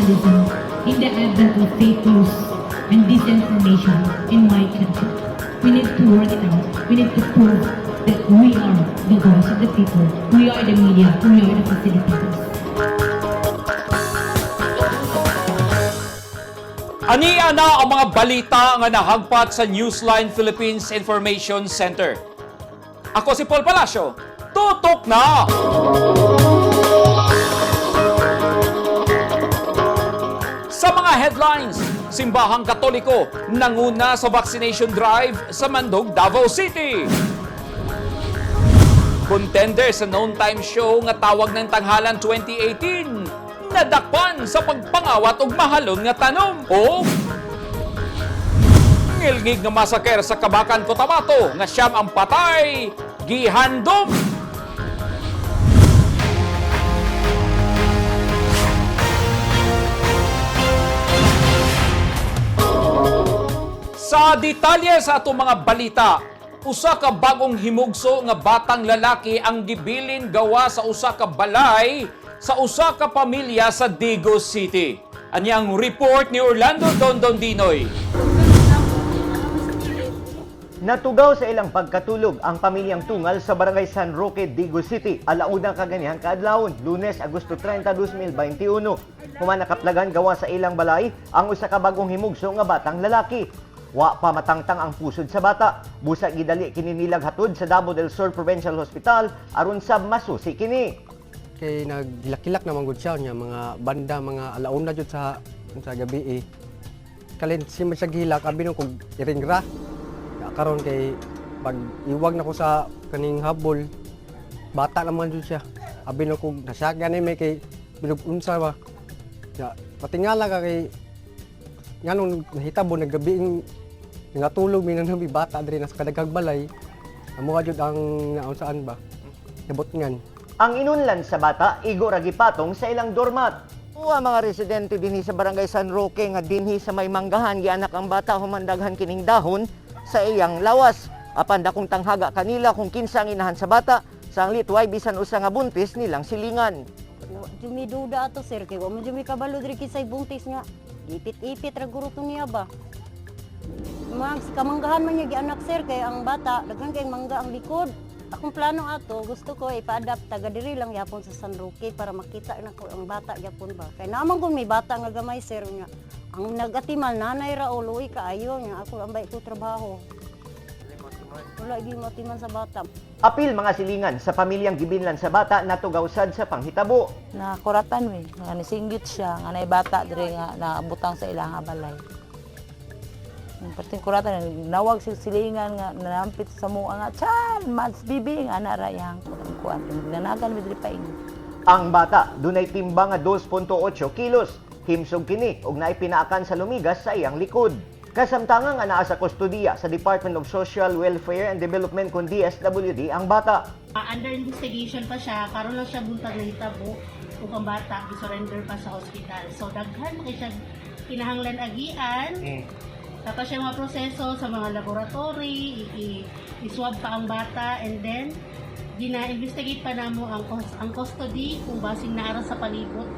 journalism in the advent of fake news and disinformation in my country. We need to work it out. We need to prove that we are the voice of the people. We are the media. We are the facilitators. Ania na ang mga balita nga nahagpat sa Newsline Philippines Information Center. Ako si Paul Palacio. Tutok na! Sa mga headlines, Simbahang Katoliko nanguna sa vaccination drive sa Mandog, Davao City. Contender sa Noon Time Show nga tawag ng Tanghalan 2018 nadakpan sa pagpangawat og mahalon nga tanom. O ngilngig nga masaker sa Kabakan, Cotabato nga siyam ang patay, gihandom. Sa detalye sa atong mga balita, usa ka bagong himugso nga batang lalaki ang gibilin gawa sa usa ka balay sa usa ka pamilya sa Digos City. Anyang report ni Orlando Dondon Dinoy. Natugaw sa ilang pagkatulog ang pamilyang tungal sa Barangay San Roque, Digos City. Alauna kaganihang kaadlawon, Lunes, Agosto 30, 2021. Human nakaplagan gawa sa ilang balay ang usa ka bagong himugso nga batang lalaki. Wa pa matangtang ang pusod sa bata. Busa gidali kini nilag hatod sa Davao del Sur Provincial Hospital aron sab masusi kini. Kay naglakilak naman gud siya niya mga banda mga alauna jud sa gabi. Kalin si man siya gihilak abi nung kog iringra. Karon kay pag iwag na ko sa kaning habol bata naman jud siya. Abi nung kog nasyaga ni may kay bilog unsa ba. Ya patingala ka kay nganong nahitabo naggabi nga tulog minanami bata diri nas kadaghang balay. Amo jud ang naon saan ba. Nabot ngan. Ang inunlan sa bata, igo ra gipatong sa ilang dormat. Uwa mga residente dinhi sa Barangay San Roque nga dinhi sa may manggahan gianak ang bata humandaghan kining dahon sa iyang lawas. Apan dakong tanghaga kanila kung kinsa ang inahan sa bata, sa ang litway bisan usa nga buntis nilang silingan. Dumiduda ato sir kay wa man jud mi kabalo diri kisay buntis nga. Ipit-ipit ra guro to niya ba. Kamanggahan man niya gianak sir kay ang bata daghan kay mangga ang likod. Akong plano ato, gusto ko ipa-adapt taga diri lang yapon sa San Roque para makita na ko ang bata yapon ba. Kay naman kung may bata nga gamay sir nga. Ang nagatimal nanay ra uloy kaayo nga ako ambay ko trabaho. Wala gyud matiman sa bata. Apil mga silingan sa pamilyang gibinlan sa bata natugaw sad sa panghitabo. Nakuratan we, nga nisinggit siya, nga nay bata diri nga naabutang sa ilang balay. Perting kuratan nawag silingan nga nanampit sa mua nga chan mas bibi nga ana ra yang kuan nanagan mi diri paing. Ang bata dunay timbang nga 2.8 kilos. Himsog kini ug naay pinaakan sa lumigas sa iyang likod. Kasamtangan nga naa sa kustudiya sa Department of Social Welfare and Development kun DSWD ang bata. Under investigation pa siya, karon lang siya buntag ng hitabo ug ang bata gi-surrender pa sa hospital. So daghan kay siya kinahanglan agian. Tapos siya mga proseso sa mga laboratory, i-swab pa ang bata, and then gina-investigate pa namo ang custody kung basing naara sa palibot.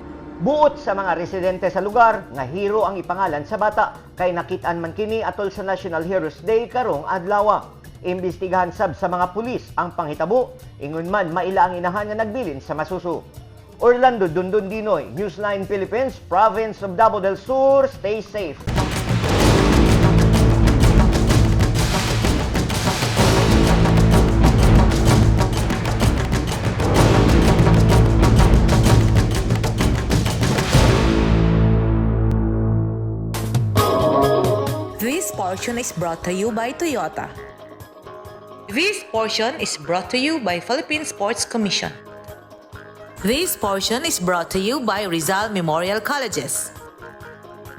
Buot sa mga residente sa lugar nga hero ang ipangalan sa bata kay nakitaan man kini atol sa National Heroes Day karong adlaw. Imbestigahan sab sa mga pulis ang panghitabo, ingon man maila ang inahan nga nagbilin sa masuso. Orlando Dondon Dinoy, Newsline Philippines, Province of Davao del Sur, stay safe. This portion is brought to you by Toyota. This portion is brought to you by Philippine Sports Commission. This portion is brought to you by Rizal Memorial Colleges.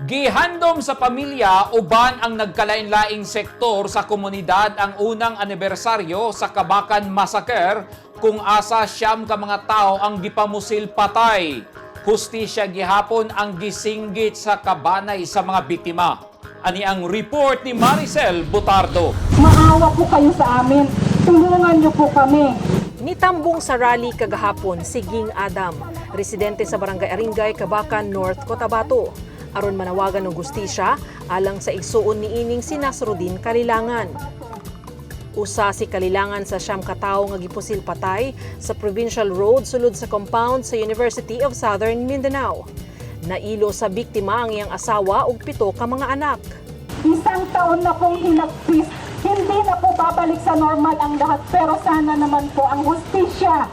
Gihandom sa pamilya uban ang nagkalain-laing sektor sa komunidad ang unang anibersaryo sa Kabakan Massacre kung asa siyam ka mga tao ang gipamusil patay. Hustisya gihapon ang gisinggit sa kabanay sa mga biktima. Ani ang report ni Maricel Butardo. Maawa po kayo sa amin. Tulungan niyo po kami. Nitambong sa rally kagahapon si Ging Adam, residente sa Barangay Aringay, Kabakan, North Cotabato. Aron manawagan ng gustisya alang sa igsuon ni ining si Nasruddin Kalilangan. Usa si Kalilangan sa siyam ka tawo nga gipusil patay sa Provincial Road sulod sa compound sa University of Southern Mindanao. Nailo sa biktima ang iyang asawa ug 7 ka mga anak. Isang taon na pong hinagpis, hindi na po babalik sa normal ang lahat, pero sana naman po ang hustisya.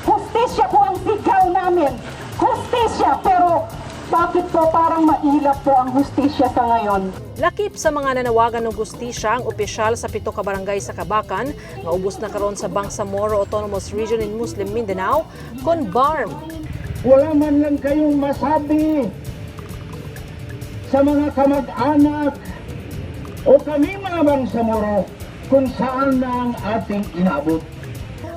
Hustisya po ang sigaw namin. Hustisya, pero bakit po parang mailap po ang hustisya sa ngayon? Lakip sa mga nanawagan ng gustisya ang opisyal sa 7 ka barangay sa Kabakan nga ubos na karon sa Bangsamoro Autonomous Region in Muslim Mindanao kon BARM. Wala man lang kayong masabi sa mga kamag-anak o kami mga Bangsamoro kung saan na ang ating inabot.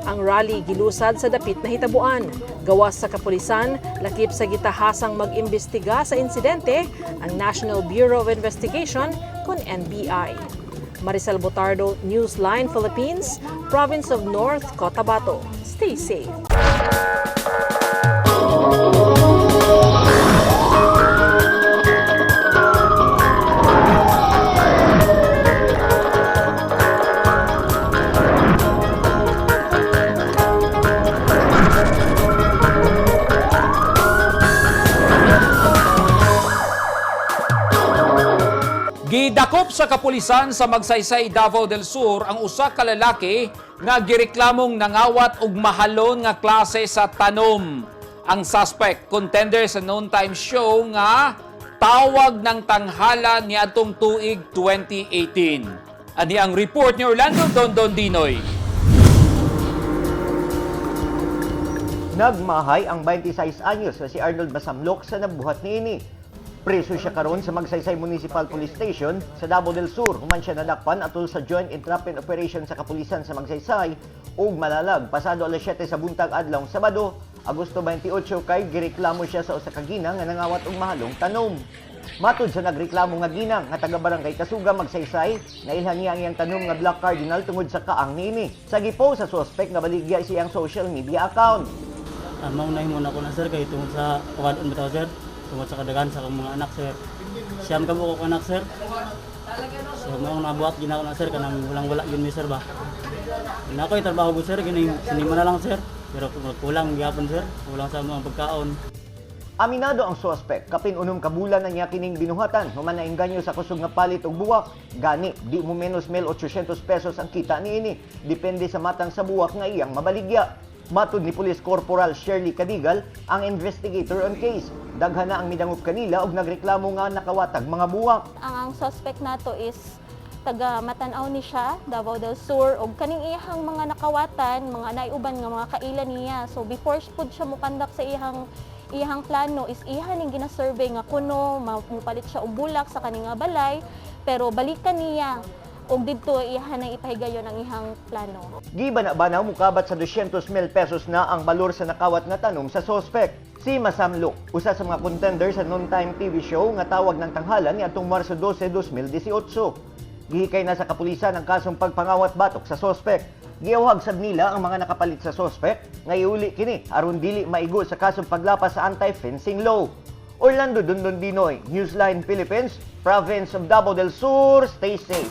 Ang rally gilusad sa dapit na hitabuan. Gawas sa kapulisan, lakip sa gitahasang mag-imbestiga sa insidente ang National Bureau of Investigation kon NBI. Maricel Botardo, Newsline Philippines, Province of North Cotabato. Stay safe. Gidakop sa kapulisan sa Magsaysay, Davao del Sur ang usa ka lalaki nga gireklamong nangawat og mahalon nga klase sa tanom. Ang suspect contender sa noontime show nga tawag ng tanghala niadtong tuig 2018. Ani ang report ni Orlando Dondon Dinoy. Nagmahay ang 26 anyos na si Arnold Masamlok sa nabuhat niini. Preso siya karon sa Magsaysay Municipal Police Station sa Davao del Sur. Human siya nadakpan atol sa Joint Entrapment Operation sa kapulisan sa Magsaysay ug malalag pasado alas 7 sa buntag adlaw Sabado, Agosto 28 kay gireklamo siya sa usa ka ginang nga nangawat og mahalong tanom. Matud sa nagreklamo nga ginang nga taga Barangay Kasuga, Magsaysay, nailhan niya ang iyang tanom nga Black Cardinal tungod sa kaang niini. Sa gipo sa suspect nga baligya siyang social media account. Maunahin muna ko na sir kay tungod sa pagkadon bitaw sir. Tungkol sa kadagan sa akong mga anak, sir. Siyam ka mo ko anak, sir. So, maong nabuhat, ginawa na, sir. Kanang walang-wala yun, sir, ba? Na ako trabaho ko, sir. Sinima na lang, sir. Pero kulang, gihapon, sir. Kulang sa mga pagkaon. Aminado ang suspect, kapin unom kabulan na niya kining binuhatan, human na engganyo sa kusog nga palit og buwak. Gani, di mo menos 1,800 pesos ang kita niini. Depende sa matang sa buwak nga iyang mabaligya. Matud ni Police Corporal Shirley Cadigal, ang investigator on case. Daghan na ang midangop kanila og nagreklamo nga nakawatag mga buwak. Ang suspect nato is taga Matanaw ni siya, Davao del Sur, og kaning iyang mga nakawatan, mga naiuban nga mga kailan niya. So before pud siya mokandak sa iyang plano is iha ning gina-survey nga kuno mapalit siya og bulak sa kaning nga balay, pero balikan niya og didto iha nang ipahigayon ang ihang plano. Gibana-banaw mukabat sa 200,000 pesos na ang balor sa nakawat nga tanom sa suspect. Si Masamlok, usa sa mga contender sa noontime TV show nga tawag ng tanghalan niadtong Marso 12, 2018. Gihikay na sa kapulisan ang kasong pagpangawat batok sa suspect. Giawhag sad nila ang mga nakapalit sa suspect nga iuli kini aron dili maigo sa kasong paglapas sa anti-fencing law. Orlando Dondon Dinoy, Newsline Philippines, Province of Davao del Sur. Stay safe.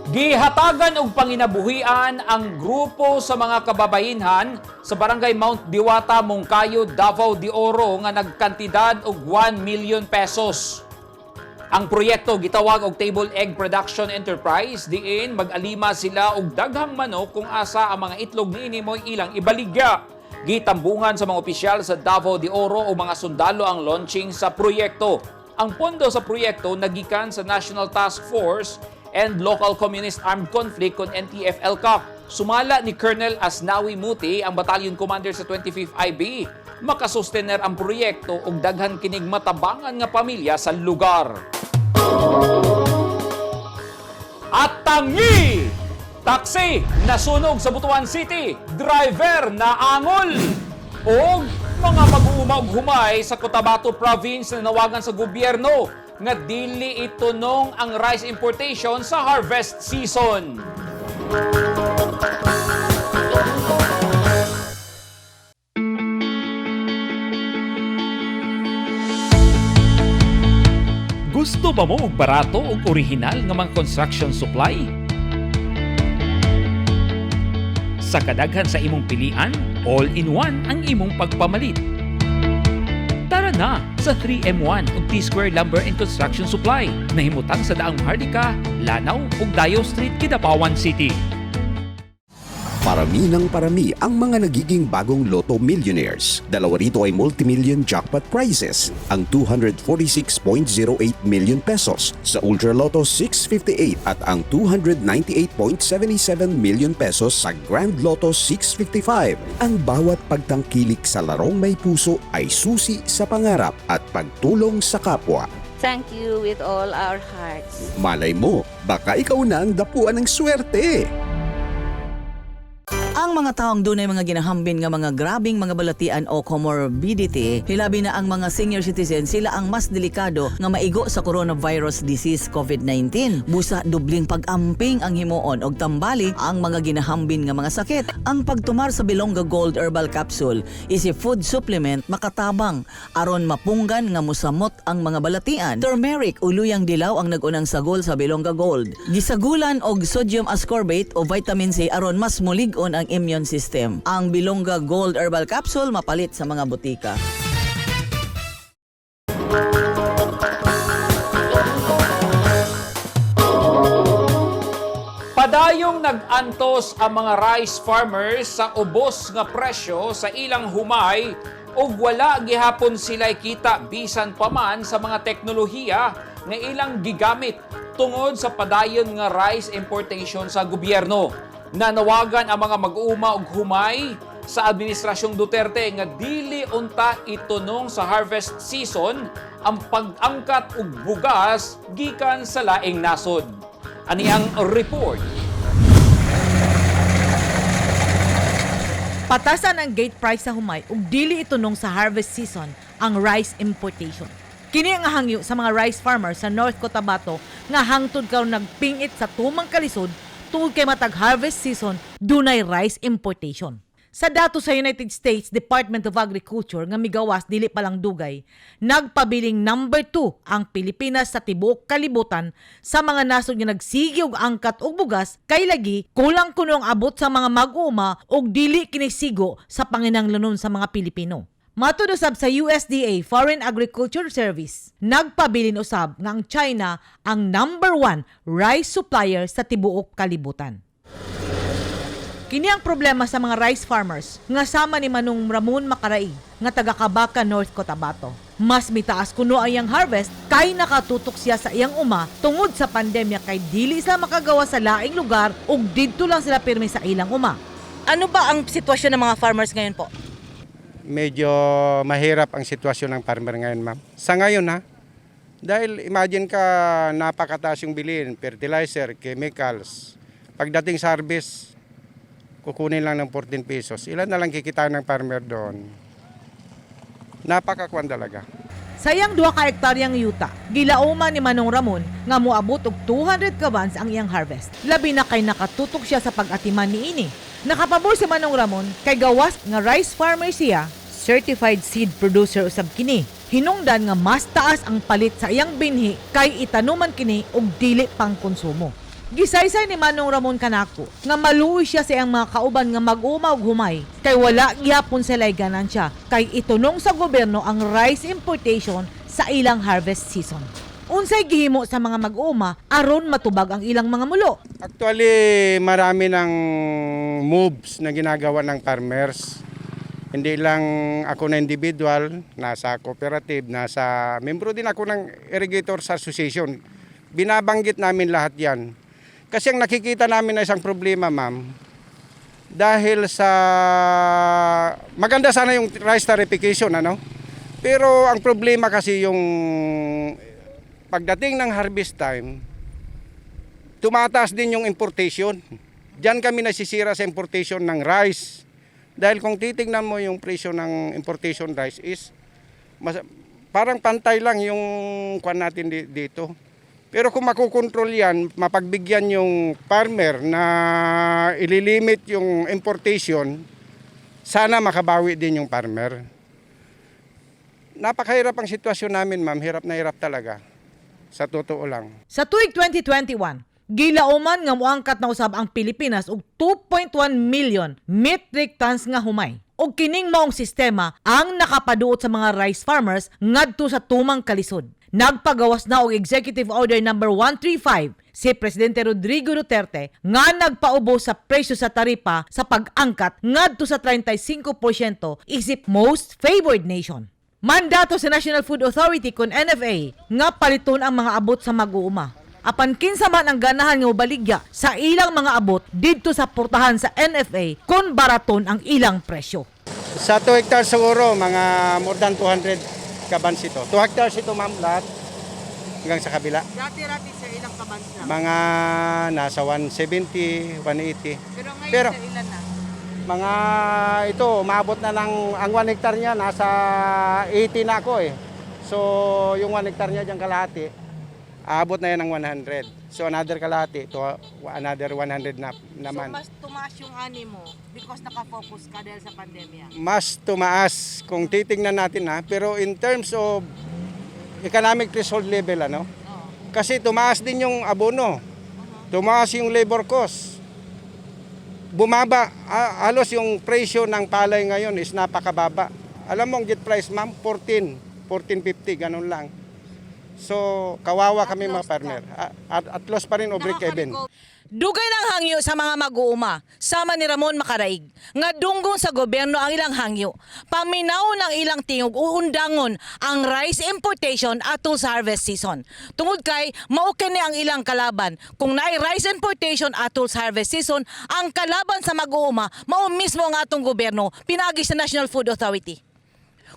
Gihatagan og panginabuhian ang grupo sa mga kababayenhan sa Barangay Mount Diwata, Moncayo, Davao de Oro nga nagkantidad og 1 million pesos. Ang proyekto gitawag og Table Egg Production Enterprise, diin mag-alima sila og daghang manok kung asa ang mga itlog niini mo'y ilang ibaligya. Gitambungan sa mga opisyal sa Davao de Oro o mga sundalo ang launching sa proyekto. Ang pondo sa proyekto nagikan sa National Task Force and Local Communist Armed Conflict kon NTF-ELCAC. Sumala ni Colonel Asnawi Muti, ang battalion commander sa 25th IB, makasustener ang proyekto ug daghan kinig matabangan nga pamilya sa lugar. At tangi! Taxi nasunog sa Butuan City, driver na angol. O mga mag-uumag-humay sa Cotabato Province na nawagan sa gobyerno nga dili itunong ang rice importation sa harvest season. Gusto ba mo og barato ug orihinal nga mga construction supply? Sa kadaghan sa imong pilian, all-in-one ang imong pagpamalit. Tara na sa 3M1 ug T-Square Lumber and Construction Supply. Nahimutang sa daang Hardika, Lanao ug Dayo Street, Kidapawan City. Parami ng parami ang mga nagiging bagong Lotto Millionaires. Dalawa rito ay multimillion jackpot prizes. Ang 246.08 million pesos sa Ultra Lotto 658 at ang 298.77 million pesos sa Grand Lotto 655. Ang bawat pagtangkilik sa larong may puso ay susi sa pangarap at pagtulong sa kapwa. Thank you with all our hearts. Malay mo, baka ikaw na ang dapuan ng swerte. Ang mga taong dunay mga ginahambin nga mga grabing mga balatian o comorbidity, hilabi na ang mga senior citizens, sila ang mas delikado nga maigo sa coronavirus disease COVID-19. Busa dubling pag-amping ang himuon og tambali ang mga ginahambin nga mga sakit. Ang pagtumar sa Bilonga Gold Herbal Capsule is a food supplement makatabang aron mapunggan nga musamot ang mga balatian. Turmeric o luyang dilaw ang nagunang sagol sa Bilonga Gold. Gisagulan og sodium ascorbate o vitamin C aron mas mulig-on ang immune system. Ang Bilonga Gold Herbal Capsule mapalit sa mga butika. Padayong nag-antos ang mga rice farmers sa ubos nga presyo sa ilang humay ug wala gihapon sila'y kita bisan pa man sa mga teknolohiya nga ilang gigamit tungod sa padayon nga rice importation sa gobyerno. Nanawagan ang mga mag-uuma og humay sa Administrasyong Duterte nga dili unta itunong sa harvest season ang pag-angkat og bugas gikan sa laing nasod. Ani ang report. Patasan ang gate price sa humay ug dili itunong sa harvest season ang rice importation. Kini ang hangyo sa mga rice farmers sa North Cotabato nga hangtod karon nagpingit sa tumang kalisod tungod kay matag harvest season dunay rice importation. Sa dato sa United States Department of Agriculture nga migawas dili pa lang dugay, nagpabiling number 2 ang Pilipinas sa tibuok kalibutan sa mga nasod nga nagsigi og angkat og bugas kay lagi kulang kuno ang abot sa mga mag-uuma og dili kinisigo sa panginahanglanon sa mga Pilipino. Matud usab sa USDA Foreign Agriculture Service, nagpabilin usab nga ang China ang number 1 rice supplier sa tibuok kalibutan. Kini ang problema sa mga rice farmers nga sama ni Manong Ramon Macaraig nga taga Cabaca, North Cotabato. Mas mitaas kuno ang iyang harvest kay nakatutok siya sa iyang uma tungod sa pandemya kay dili sila makagawa sa laing lugar ug didto lang sila pirmi sa ilang uma. Ano ba ang sitwasyon ng mga farmers ngayon po? Medyo mahirap ang sitwasyon ng farmer ngayon, ma'am. Sa ngayon, ha? Dahil imagine ka, napakataas yung bilhin, fertilizer, chemicals. Pagdating sa harvest, kukunin lang ng 14 pesos. Ilan na lang kikita ng farmer doon? Napakakwan talaga. Sayang 2 ka hektaryang yuta, gilauma ni Manong Ramon nga moabot og 200 ka buns ang iyang harvest. Labi na kay nakatutok siya sa pag-atiman niini. Nakapabor si Manong Ramon kay gawas nga rice farmer siya, certified seed producer usab kini. Hinungdan nga mas taas ang palit sa iyang binhi kay itanuman kini og dili pang konsumo. Gisaysay ni Manong Ramon kanako nga maluoy siya sa iyang mga kauban nga mag-uma og humay kay wala gyapon sila'y ganansya kay itunong sa gobyerno ang rice importation sa ilang harvest season. Unsay gihimo sa mga mag-uma aron matubag ang ilang mga mulo? Actually, marami ng moves na ginagawa ng farmers. Hindi lang ako na individual, nasa cooperative, nasa membro din ako ng Irrigators Association. Binabanggit namin lahat yan. Kasi ang nakikita namin na isang problema, ma'am, dahil sa maganda sana yung rice tarification, ano? Pero ang problema kasi yung pagdating ng harvest time, tumataas din yung importation. Diyan kami nasisira sa importation ng rice. Dahil kung titignan mo yung presyo ng importation rice is parang pantay lang yung kwan natin dito. Pero kung makukontrol yan, mapagbigyan yung farmer na ililimit yung importation, sana makabawi din yung farmer. Napakahirap ang sitwasyon namin, ma'am. Hirap na hirap talaga. Sa totoo lang. Sa tuig 2021, gilauman nga moangkat na usab ang Pilipinas og 2.1 million metric tons nga humay. Og kining maong sistema ang nakapaduot sa mga rice farmers ngadto sa tumang kalisod. Nagpagawas na og Executive Order number 135 si Presidente Rodrigo Duterte nga nagpaubo sa presyo sa taripa sa pag-angkat ngadto sa 35% isip most favored nation. Mandato sa National Food Authority kun NFA nga paliton ang mga abot sa mag-uuma. Apan kinsa man ang ganahan nga mobaligya sa ilang mga abot didto sa portahan sa NFA kun baraton ang ilang presyo. Sa 2 hectares siguro, mga more than 200 kabans ito. 2 hectares ito, ma'am, lahat. Hanggang sa kabila. Dati-dati sa ilang kabans na? Mga nasa 170, 180. Pero sa ilan na? Mga ito, maabot na ng, ang 1 hectare niya, nasa 80 na ako eh. So, yung 1 hectare niya dyan kalahati, aabot na yan ng 100. So, another kalahati, to another 100 na naman. So, mas tumaas yung ani mo because nakafocus ka dahil sa pandemya? Mas tumaas kung titingnan natin ha, pero in terms of economic threshold level, ano? Kasi tumaas din yung abono, tumaas yung labor cost. Bumaba, halos yung presyo ng palay ngayon is napakababa. Alam mo ang jet price, ma'am, 14.50, ganun lang. So, kawawa kami mga farmer. At loss pa rin o break even. Dugay ng hangyo sa mga mag-uuma, sama ni Ramon Macaraig, nga dunggong sa gobyerno ang ilang hangyo. Paminaw ng ilang tingog uundangon ang rice importation atol sa harvest season. Tungod kay, maukin ni ang ilang kalaban. Kung naay rice importation atol sa harvest season, ang kalaban sa mag-uuma, mao mismo ang atong gobyerno, pinagi sa National Food Authority.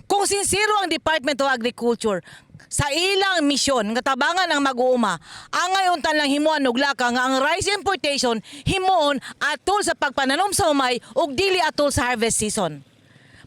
Kung sincero ang Department of Agriculture sa ilang misyon nga tabangan ang mag-uuma, angay untan lang himuan og laka nga ang rice importation himuon atol sa pagpananom sa humay ug dili atol sa harvest season.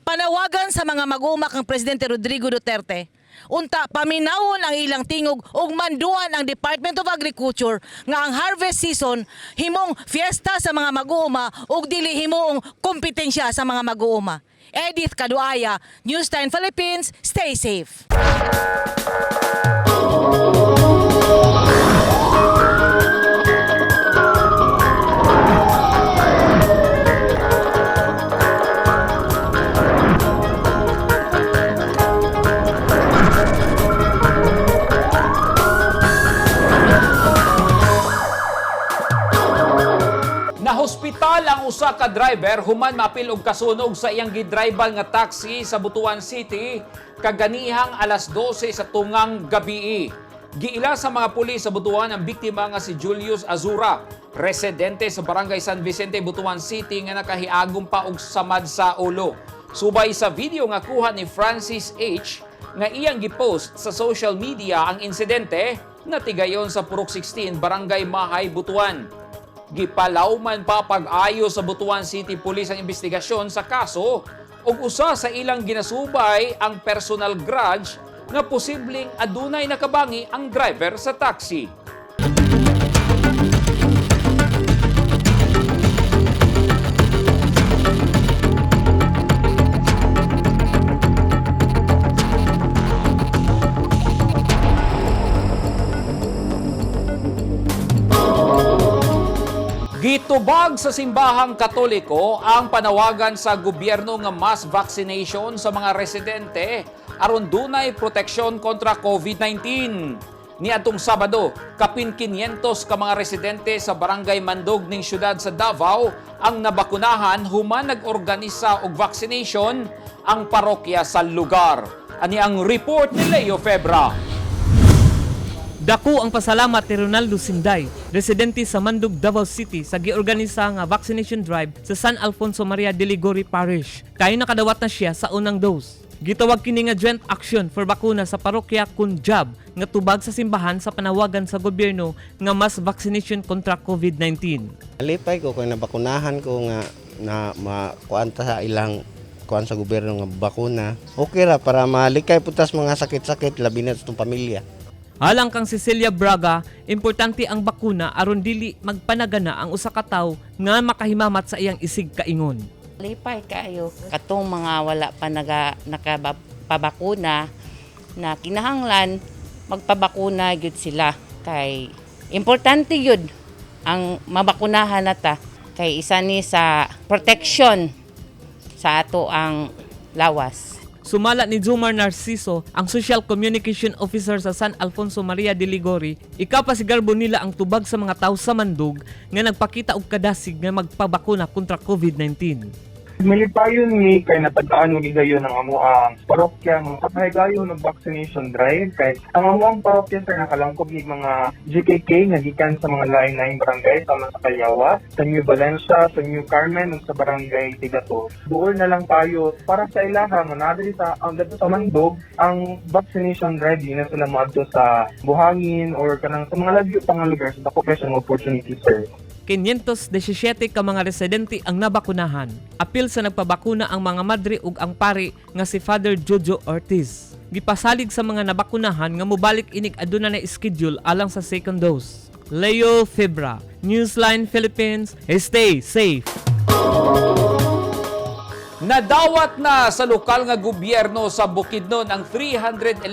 Panawagan sa mga mag-uuma kang Presidente Rodrigo Duterte, unta paminawon ang ilang tingog ug manduan ang Department of Agriculture nga ang harvest season himong fiesta sa mga mag-uuma ug dili himong kompetensya sa mga mag-uuma. Edith Caduaya, News 10 Philippines, stay safe. Nahospital ang usa ka driver human mapil og kasunog sa iyang gidrival nga taxi sa Butuan City kaganihang alas 12 sa tungang gabii. Giila sa mga pulis sa Butuan ang biktima nga si Julius Azura, residente sa Barangay San Vicente, Butuan City nga nakahiagom pa og samad sa ulo. Subay sa video nga kuha ni Francis H nga iyang gipost sa social media ang insidente natigayon sa Purok 16, Barangay Mahay, Butuan. Gipalawman pa pag-ayo sa Butuan City Police ang investigasyon sa kaso ug usa sa ilang ginasubay ang personal grudge nga posibleng adunay nakabangi ang driver sa taxi. Gitubag sa simbahang Katoliko ang panawagan sa gobyerno nga mass vaccination sa mga residente aron dunay proteksyon kontra COVID-19. Niadtong Sabado, kapin 500 ka mga residente sa Barangay Mandog ning syudad sa Davao ang nabakunahan human nag-organisa og vaccination ang parokya sa lugar. Ani ang report ni Leo Febra. Dako ang pasalamat ni Ronaldo Sinday, residente sa Mandog, Davao City sa giorganisa nga vaccination drive sa San Alfonso Maria de Ligori Parish. Kay nakadawat na siya sa unang dose. Gitawag kini nga joint action for bakuna sa parokya Kunjab nga tubag sa simbahan sa panawagan sa gobyerno nga mass vaccination kontra COVID-19. Alipay ko kung nabakunahan ko nga na makuanta sa ilang kuan sa gobyerno nga bakuna. Okay ra para malikay putas mga sakit-sakit labi na sa itong pamilya. Alang kang Cecilia Braga, importante ang bakuna aron dili magpanagana ang usa ka tawo nga makahimamat sa iyang isig kaingon. Lipay kayo katong mga wala pa nakapabakuna na kinahanglan magpabakuna gyud sila kay importante gyud ang mabakunahan nata kay isa ni sa protection sa ato ang lawas. Sumala ni Jomar Narciso, ang Social Communication Officer sa San Alfonso Maria de Ligori, ikapasigarbo nila ang tubag sa mga tao sa Mandug nga nagpakita og kadasig nga magpabakuna kontra COVID-19. Milipayon ni kay natagdaan mo gigayon ng amo ang parokya ng kapahigayon ng vaccination drive kay ang amo ang parokya sa nakalangkob ni mga GKK nga gikan sa mga lain-laing barangay sama sa Kayawa, sa New Valencia, sa New Carmen ug sa barangay Tigato. Duol na lang tayo para sa ilaha nga nadiri sa dito sa Mandog ang vaccination drive di na sila moadto sa buhangin or kanang sa mga lagyo pang lugar sa dako ng opportunity sir. 517 ka mga residente ang nabakunahan. Apil sa nagpabakuna ang mga madre ug ang pari nga si Father Jojo Ortiz. Gipasalig sa mga nabakunahan nga mobalik inig aduna na schedule alang sa second dose. Leo Fibra, Newsline Philippines, stay safe. Nadawat na sa lokal nga gobyerno sa Bukidnon ang 311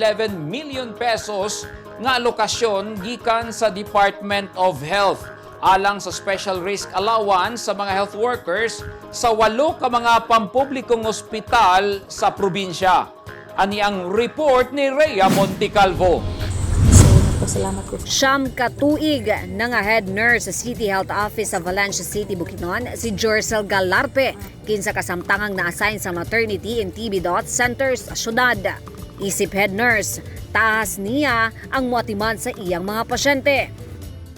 million pesos nga alokasyon gikan sa Department of Health alang sa special risk allowance sa mga health workers sa 8 ka mga pampublikong ospital sa probinsya. Ani ang report ni Rhea Montecalvo. Salamat ko. Siyam katuig na nga head nurse sa City Health Office sa Valencia City, Bukidnon, si Jorcel Galarpe, kinsa kasamtangang na-assign sa maternity and TB dot centers sa syudad. Isip head nurse, tahas niya ang muatiman sa iyang mga pasyente.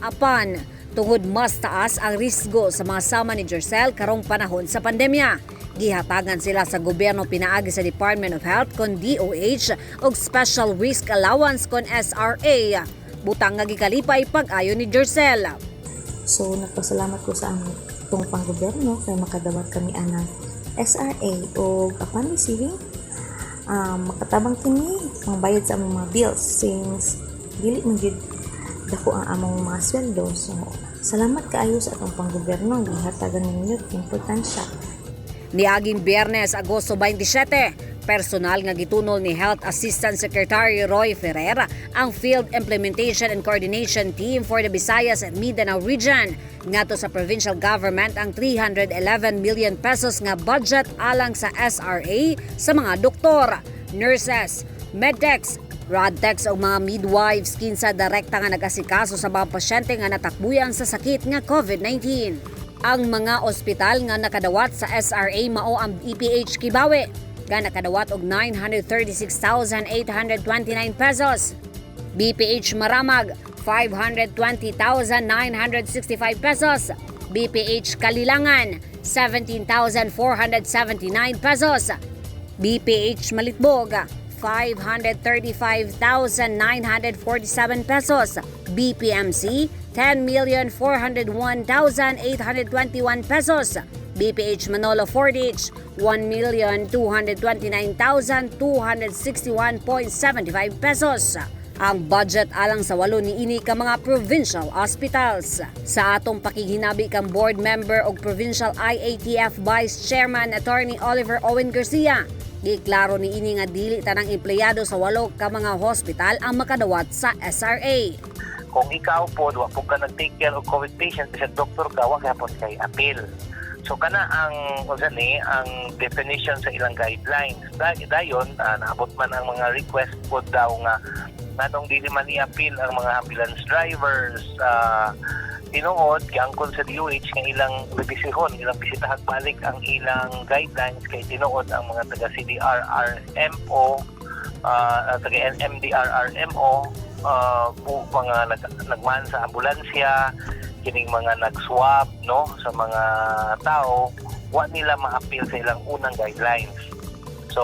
Apan, tungod mas taas ang risgo sa mga sama ni Jorcel karong panahon sa pandemya. Gihatagan sila sa gobyerno pinaagi sa Department of Health kon DOH og Special Risk Allowance kon SRA. Butang nga gikalipay pag-ayo ni Jorcel. So nagpasalamat ko sa among itong panggobyerno kay makadawat kami anang SRA o upon receiving makatabang kini ang bayad sa among mga bills since dili man gyud dako ang among mga sweldo. So, salamat kaayo sa atong panggobyerno gihatagan ninyo importansya. Niaging Biyernes, Agosto 27, personal nga gitunol ni Health Assistant Secretary Roy Ferrer ang Field Implementation and Coordination Team for the Visayas and Mindanao Region ngadto sa provincial government ang 311 million pesos nga budget alang sa SRA sa mga doktor, nurses, medtechs, Radtex o mga midwives kinsa direkta nga nag-asikaso sa mga pasyente nga natakbuyan sa sakit nga COVID-19. Ang mga ospital nga nakadawat sa SRA mao ang EPH Kibawe nga nakadawat og 936,829 pesos. BPH Maramag 520,965 pesos. BPH Kalilangan 17,479 pesos. BPH Malitbog 535,947 pesos. BPMC, 10,401,821 pesos. BPH Manolo Fordich, 1,229,261.75 pesos. Ang budget alang sa 8 niini ka mga provincial hospitals. Sa atong pakighinabi kang board member og Provincial IATF Vice Chairman Attorney Oliver Owen Garcia, giklaro ni ini nga dili tanang empleyado sa 8 ka mga hospital ang makadawat sa SRA. Kung ikaw po, wa po ka nag-take care of COVID patient, sa doktor ka, wag hapon kay appeal. So kana ang definition sa ilang guidelines. Dayon, naabot man ang mga request po daw nga nanong dili man i-appeal ang mga ambulance drivers, tinuod giangkon sa DOH nga ilang revisihon, ilang bisitahan balik ang ilang guidelines kay tinuod ang mga taga CDRRMO, taga MDRRMO, mga nagman sa ambulansya, kining mga nag-swab no sa mga tao, wa nila ma-appeal sa ilang unang guidelines. So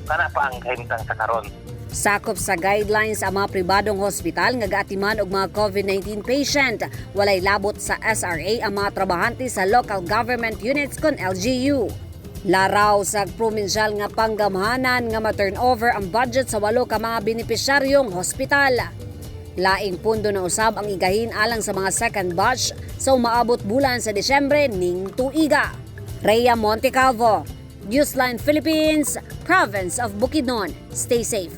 kana pa ang kahimtang sa karon. Sakop sa guidelines ang mga pribadong hospital nga gaatiman og mga COVID-19 patient. Walay labot sa SRA ang mga trabahante sa local government units kon LGU. Laraw sa provincial nga panggamhanan nga ma-turnover ang budget sa 8 ka mga benepisyaryong hospital. Laing pundo na usab ang igahin alang sa mga second batch sa umaabot bulan sa Disyembre ning tuiga. Rhea Montecalvo, Newsline Philippines, Province of Bukidnon. Stay safe.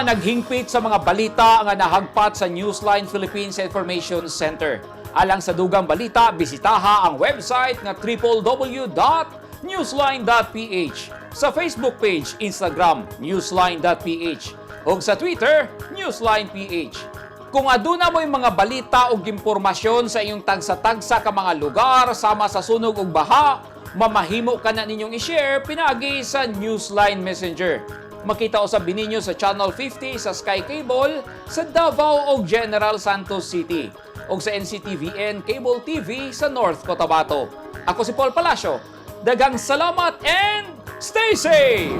pa naghingpit sa mga balita nga nahagpat sa Newsline Philippines Information Center. Alang sa dugang balita, bisitaha ang website nga www.newsline.ph, sa Facebook page, Instagram, newsline.ph, o sa Twitter, newsline.ph. Kung aduna mo yung mga balita o impormasyon sa iyong tagsa-tagsa ka mga lugar sama sa sunog o baha, mamahimo ka na ninyong i-share pinagi sa Newsline Messenger. Makita usab ninyo sa Channel 50 sa Sky Cable sa Davao o General Santos City o sa NCTVN Cable TV sa North Cotabato. Ako si Paul Palacio. Dagang salamat and stay safe!